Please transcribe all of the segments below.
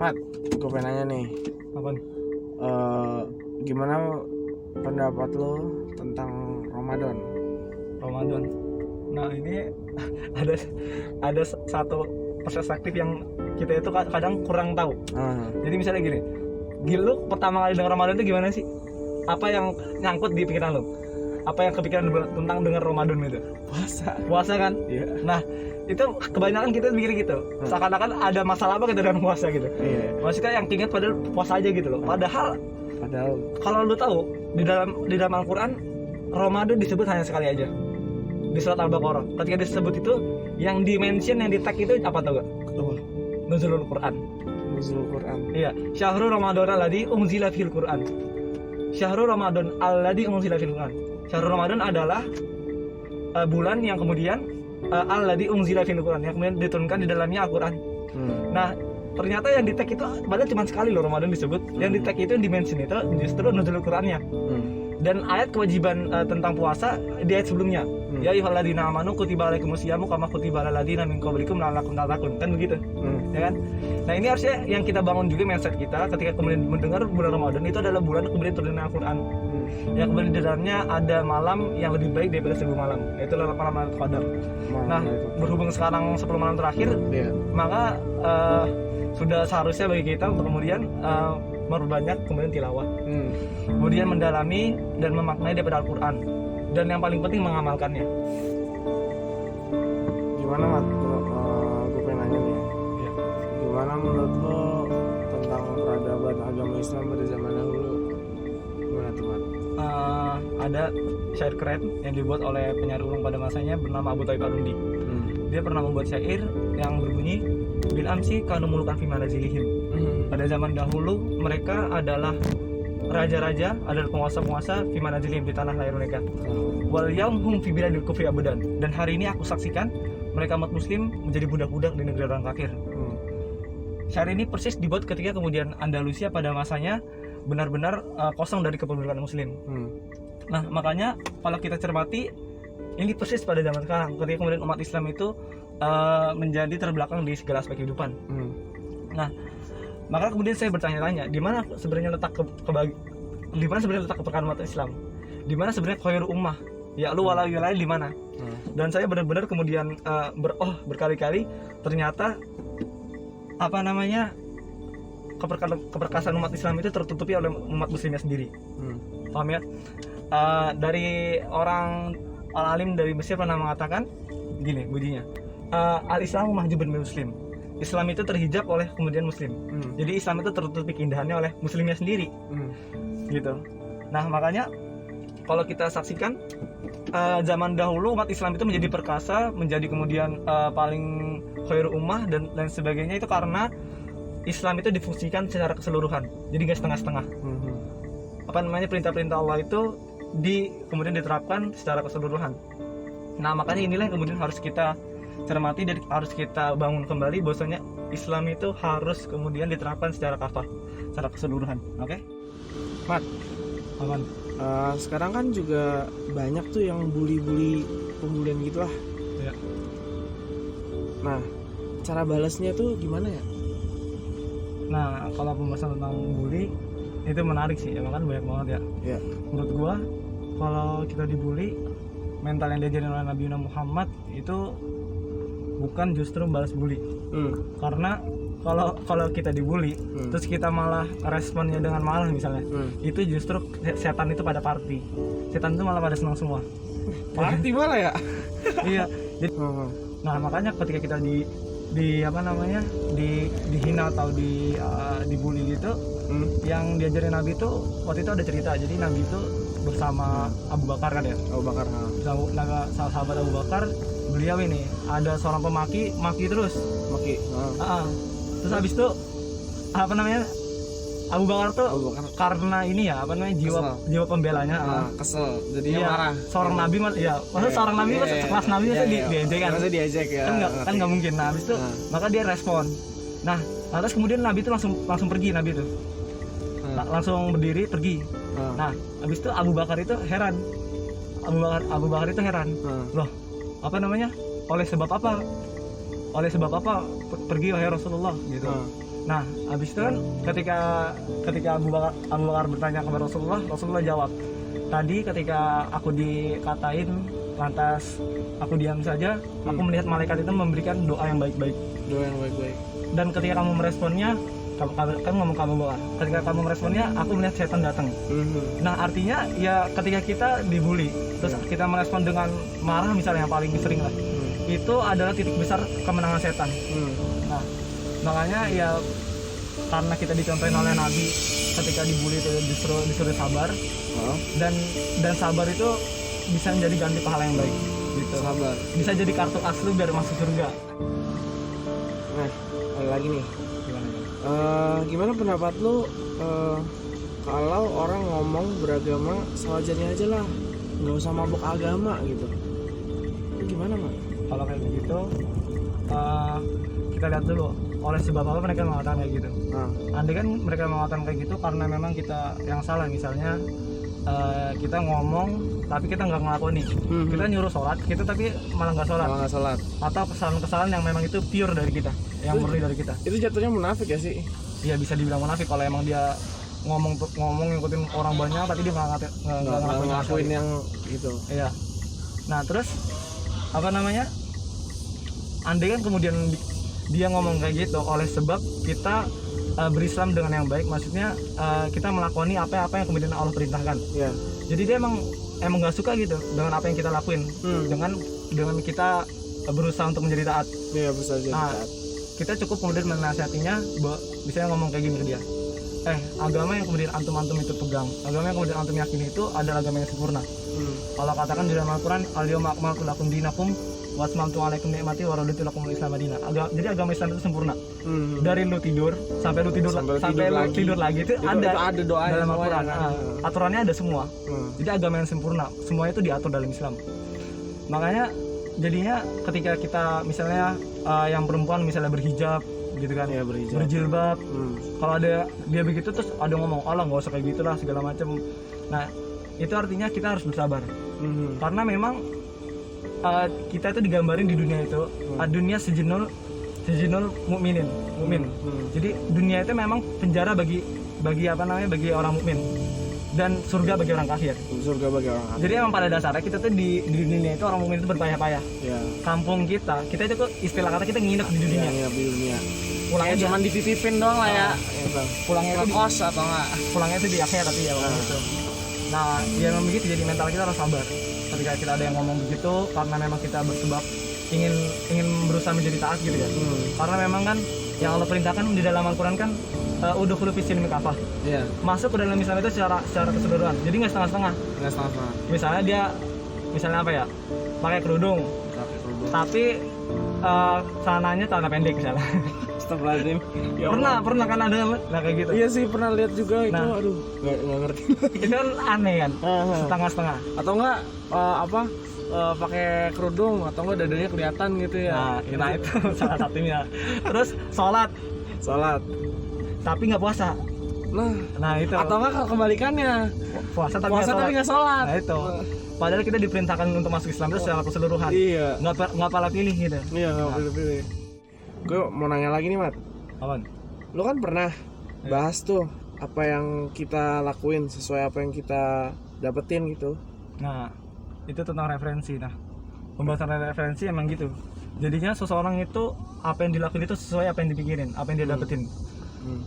Mat, gue pengen nanya nih. Apa nih? Gimana pendapat lo tentang Ramadan? Ramadan. Nah ini ada satu perspektif yang kita itu kadang kurang tahu. Jadi misalnya gini, lu pertama kali dengar Ramadan itu gimana sih? Apa yang nyangkut di pikiran lo? Apa yang kepikiran tentang dengar Ramadan itu? Puasa kan? Iya. Nah itu kebanyakan kita mikir gitu, seakan-akan ada masalah apa kita dengan puasa gitu. Iya. Maksudnya yang ingat padahal puasa aja gitu loh. Padahal kalau lu tahu di dalam Al-Quran Ramadan disebut hanya sekali aja di surat Al-Baqarah. Ketika disebut itu yang di-mention, yang di-tag itu apa tau gak? Nuzulul Quran. Nuzulul Quran. Iya, Syahrul Ramadan alladzi unzila fil Quran. Syahrul Ramadan alladzi unzila fil Quran. Syahrul Ramadan adalah bulan yang kemudian alladzi unzila fil Quran, yang kemudian diturunkan di dalamnya Al-Quran. Nah, ternyata yang di tag itu padahal cuma sekali loh Ramadan disebut. Yang di tag itu yang dimention itu justru nuzulul Qurannya. Dan ayat kewajiban tentang puasa di ayat sebelumnya. Ya ayyuhalladzina amanu kutiba alaikumusyamu kama kutiba alal ladzina min qablikum la'allakum tattaqun. Kan begitu. Ya kan? Nah, ini harusnya yang kita bangun juga mindset kita ketika kemudian mendengar bulan Ramadan itu adalah bulan kemudian turunnya Al-Quran. Yang kemudian di dalamnya ada malam yang lebih baik daripada 1000 malam, yaitu malam Qadar. Nah, berhubung sekarang 10 malam terakhir, maka sudah seharusnya bagi kita untuk kemudian memperbanyak kemudian tilawah, kemudian mendalami dan memaknai daripada Al-Quran, dan yang paling penting mengamalkannya. Gimana Mat? Gue pengen nanya nih. Gimana menurut lo tentang peradaban agama Islam pada zaman dahulu? Gimana tuh Mat? Ada syair keren yang dibuat oleh penyair ulung pada masanya bernama Abu Thaib Arundi. Dia pernah membuat syair yang berbunyi bil amsi kanu mulukan fi manazilihim. Pada zaman dahulu mereka adalah raja-raja, adalah penguasa-penguasa fi manazilihim, di tanah lahir mereka. Wal yaum hum fi biladil kufri abadan. Dan hari ini aku saksikan mereka umat muslim menjadi budak-budak di negeri orang kafir. Syair ini persis dibuat ketika kemudian Andalusia pada masanya benar-benar kosong dari kepemilikan muslim. Nah, makanya kalau kita cermati ini persis pada zaman sekarang ketika kemudian umat Islam itu menjadi terbelakang di segala aspek kehidupan. Nah, maka kemudian saya bertanya-tanya, di mana sebenarnya letak di mana sebenarnya letak kepercayaan umat Islam? Di mana sebenarnya khairul ummah? Ya lu wala wilayah di mana? Dan saya benar-benar kemudian berkali-kali ternyata keperkasaan umat Islam itu tertutupi oleh umat muslimnya sendiri. Paham ya? Dari orang alim dari Mesir pernah mengatakan gini bunyinya, al-Islamu mahjubun min muslim. Islam itu terhijab oleh kemudian muslim. Jadi Islam itu tertutupi keindahannya oleh muslimnya sendiri. Gitu. Nah, makanya kalau kita saksikan zaman dahulu umat Islam itu menjadi perkasa, menjadi kemudian paling khairul ummah dan lain sebagainya itu karena Islam itu difungsikan secara keseluruhan. Jadi nggak setengah-setengah. Perintah-perintah Allah itu kemudian diterapkan secara keseluruhan. Nah, makanya inilah yang kemudian harus kita cermati dan harus kita bangun kembali bahwasanya Islam itu harus kemudian diterapkan secara kafah, secara keseluruhan. Oke? Mat, aman. Sekarang kan juga banyak tuh yang bully-bully, pembulian gitulah. Ya. Nah, cara balasnya tuh gimana ya? Nah, kalau pembahasan tentang bully itu menarik sih, emang kan banyak banget ya. Menurut gua kalau kita dibully, mental yang diajarin oleh Nabi Muhammad itu bukan justru balas bully. Karena kalau kita dibully terus kita malah responnya dengan malah misalnya, itu justru setan itu pada party. Setan itu malah pada senang semua. Party malah ya? Iya. Jadi, nah, makanya ketika kita dihina atau dibully gitu, yang diajarin Nabi itu waktu itu ada cerita. Jadi Nabi itu bersama Abu Bakar kan ya? Abu Bakar. Sahabat Abu Bakar, beliau ini ada seorang pemaki, terus. Terus habis itu Abu Bakar tuh karena ini ya jiwa pembelanya kesel jadinya marah. Seorang nabi seorang nabi sekelas nabi diejek kan nggak mungkin. Nah, habis itu maka dia respon. Nah, terus kemudian nabi itu langsung pergi. Nabi itu langsung berdiri pergi. Nah, habis itu Abu Bakar itu heran. Loh, oleh sebab apa pergi wahai Rasulullah gitu. Nah, habis itu kan ketika Abu Bakar bertanya kepada Rasulullah jawab, tadi ketika aku dikatain lantas aku diam saja, aku melihat malaikat itu memberikan doa yang baik-baik. Doa yang baik-baik. Dan ketika kamu meresponnya, kamu ngomong kamu Bakar. Ketika kamu meresponnya, aku melihat setan datang. Nah, artinya ya ketika kita dibully, terus kita merespon dengan marah misalnya yang paling sering lah, itu adalah titik besar kemenangan setan. Nah, makanya ya karena kita dicontohin oleh Nabi ketika dibully itu disuruh sabar, dan sabar itu bisa menjadi ganti pahala yang baik gitu. Sabar Bisa jadi kartu as lu biar masuk surga. Nah, ada lagi nih. Gimana? Gimana pendapat lu kalau orang ngomong beragama sewajarnya aja lah, nggak usah mabuk agama gitu? Itu gimana, Mak? Kalau kayak begitu, kita lihat dulu oleh sebab apa mereka mengatakan kayak gitu. Andai kan mereka mengatakan kayak gitu karena memang kita yang salah, misalnya kita ngomong tapi kita nggak ngelakuin. Kita nyuruh sholat kita tapi malah nggak sholat. Atau kesalahan-kesalahan yang memang itu pure dari kita, yang murni dari kita. Itu jatuhnya munafik ya sih? Iya, bisa dibilang munafik kalau emang dia ngomong ngikutin orang banyak tapi dia nggak ngelakuin yang gitu. Iya. Nah, terus apa namanya? Andai kan kemudian dia ngomong kayak gitu oleh sebab kita berislam dengan yang baik, maksudnya kita melakoni apa yang kemudian Allah perintahkan. Iya. Jadi dia emang nggak suka gitu dengan apa yang kita lakuin, dengan kita berusaha untuk menjadi taat. Iya, berusaha jadi taat. Kita cukup kemudian menasihatinya, misalnya ngomong kayak gini ke dia, agama yang kemudian antum itu pegang, agama yang kemudian antum yakini itu adalah agama yang sempurna. Allah katakan di dalam Al-Quran, al-yawma akmaltu lakum dinakum wa atmamtu alaikum ni'mati wa raditu lakumul Islam madina. Jadi agama Islam itu sempurna. Dari lu tidur sampai lu tidur lagi itu ada doanya dalam Al-Quran. Aturannya ada semua. Jadi agama yang sempurna, semuanya itu diatur dalam Islam. Makanya jadinya ketika kita misalnya yang perempuan misalnya berhijab gitu kan, ya, berjilbab, kalau ada dia begitu terus ada ngomong Allah nggak usah kayak gitulah segala macam. Nah, itu artinya kita harus bersabar. Karena memang kita itu digambarin di dunia itu dunia sejinul mukmin. Jadi dunia itu memang penjara bagi orang mukmin dan surga bagi orang kafir. Jadi emang pada dasarnya kita tuh di dunia itu orang mukmin itu berpayah-payah. Ya. Kampung kita itu kok istilah kata kita nginep di dunia. Pulangnya cuma dititipin doang lah ya. Pulangnya itu kos atau enggak? Pulangnya itu di akhirat tapi ya gitu. Nah, ya memang begitu, jadi mental kita harus sabar. Ketika kita ada yang ngomong begitu karena memang kita bersebab ingin berusaha menjadi taat gitu ya. Karena memang kan yang Allah perintahkan di dalam Al-Quran kan udkhulu fis silmi kafah. Iya. Masuk ke dalam Islam itu secara keseluruhan. Jadi nggak setengah-setengah. Misalnya dia apa ya? Pakai kerudung. Tapi celananya celana pendek misalnya. Astagfirullahaladzim. Ya pernah kan ada kayak gitu. Iya sih, pernah lihat juga itu. Nah, aduh, nggak ngerti. Itu kan aneh kan? Setengah-setengah. Atau enggak pakai kerudung atau enggak dadanya kelihatan gitu ya. Nah itu salah satunya. Terus sholat tapi nggak puasa. Nah itu. Atau enggak kebalikannya, puasa tapi nggak sholat. Nah itu. Padahal kita diperintahkan untuk masuk Islam itu secara keseluruhan. Iya. Nggak pilih gitu. Iya, nggak pilih. Gue mau nanya lagi nih, Mat. Apaan? Lu kan pernah bahas tuh apa yang kita lakuin sesuai apa yang kita dapetin gitu. Nah, itu tentang referensi. Nah, pembahasan referensi emang gitu. Jadinya seseorang itu apa yang dilakuin itu sesuai apa yang dipikirin, apa yang dia dapetin.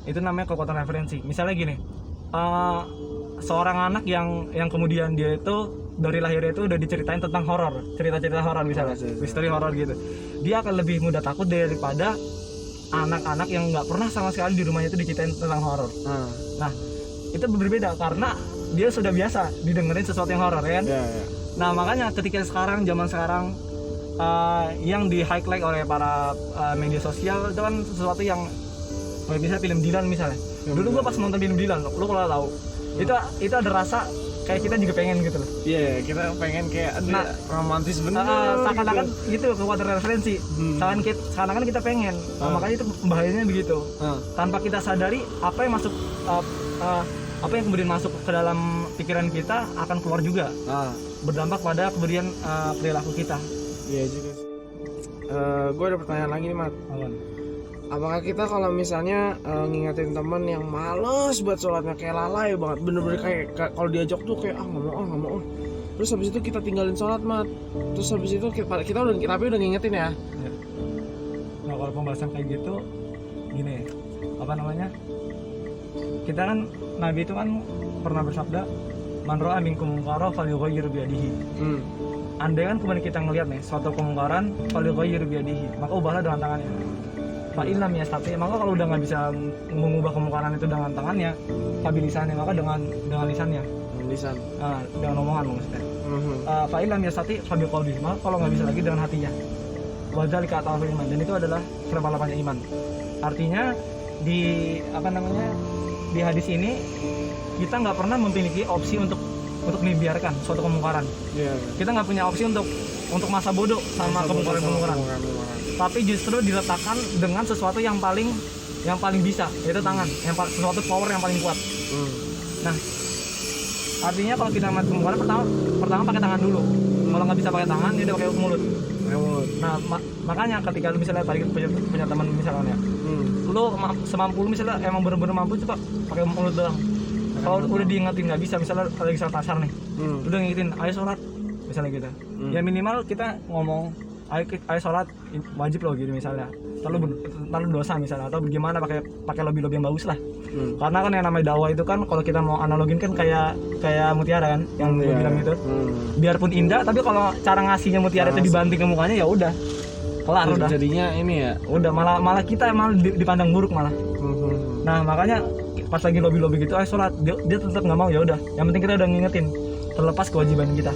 Itu namanya kekuatan referensi. Misalnya gini, seorang anak yang kemudian dia itu dari lahirnya itu udah diceritain tentang horor, cerita-cerita horor misalnya, misteri horor gitu. Dia akan lebih mudah takut daripada anak-anak yang nggak pernah sama sekali di rumahnya itu diceritain tentang horor. Nah, itu berbeda karena dia sudah biasa didengerin sesuatu yang horor, kan? Nah, makanya ketika zaman sekarang yang di highlight oleh para media sosial itu kan sesuatu yang misalnya film Dylan misalnya. Dulu gua pas nonton film Dylan, lu kalau tahu, itu ada rasa kayak kita juga pengen gitu loh. Iya, kita pengen kayak romantis bener. Seakan-akan gitu kekuatan referensi. Seakan-akan kita pengen. Makanya itu bahayanya begitu. Tanpa kita sadari apa yang masuk apa yang kemudian masuk ke dalam pikiran kita akan keluar juga. Berdampak pada kemudian perilaku kita. Iya juga. Gue ada pertanyaan lagi nih, Mat. apakah kita kalau misalnya ngingetin temen yang males buat sholatnya kayak lalai banget, bener-bener kayak kalau diajak tuh kayak nggak mau. Terus habis itu kita tinggalin sholat, Mat. Terus habis itu kita udah ngingetin ya. Nah kalau pembahasan kayak gitu gini, apa namanya, kita kan Nabi itu kan pernah bersabda, man ra'a minkum munkaran falyughayyir biyadihi. Andai kan kemudian kita ngelihat nih suatu kemungkaran, falyughayyir biyadihi, maka ubahlah dengan tangannya. Fa illam yastati, maka kalau udah nggak bisa mengubah kemungkaran itu dengan tangannya, lisannya, maka dengan lisannya. Lisan. Dengan omongan maksudnya. Fa illam yastati fa biqalbihi, maka kalau nggak bisa lagi dengan hatinya. Wa dzalika ta'awul iman, dan itu adalah seperempatnya iman. Artinya di hadis ini kita nggak pernah memiliki opsi untuk membiarkan suatu kemungkaran. Kita nggak punya opsi untuk masa bodoh sama kemungkaran. Tapi justru diletakkan dengan sesuatu yang paling bisa, yaitu tangan, sesuatu power yang paling kuat. Nah, artinya kalau kita mati kemungkaran, pertama pakai tangan dulu. Kalau nggak bisa pakai tangan, ya udah pakai mulut. Nah, makanya ketika lu misalnya tadi punya teman misalnya, lu semampu lu misalnya emang bener-bener mampu, coba pakai mulut doang. Kalau udah diingetin nggak bisa, misalnya lagi sholat asar nih, udah ngingetin ayo sholat misalnya gitu, ya minimal kita ngomong ayo sholat wajib loh gitu misalnya, lalu dosa misalnya, atau bagaimana pakai lobby yang bagus lah. Karena kan yang namanya dakwah itu kan kalau kita mau analogin kan kayak mutiara kan yang gue bilang itu, biarpun indah tapi kalau cara ngasihnya mutiara itu dibanting ke mukanya ya udah kelar, udah jadinya ini ya, udah malah kita emang dipandang buruk malah. Nah makanya pas lagi lobby gitu ayo sholat, dia tetap nggak mau, ya udah yang penting kita udah ngingetin, terlepas kewajiban kita.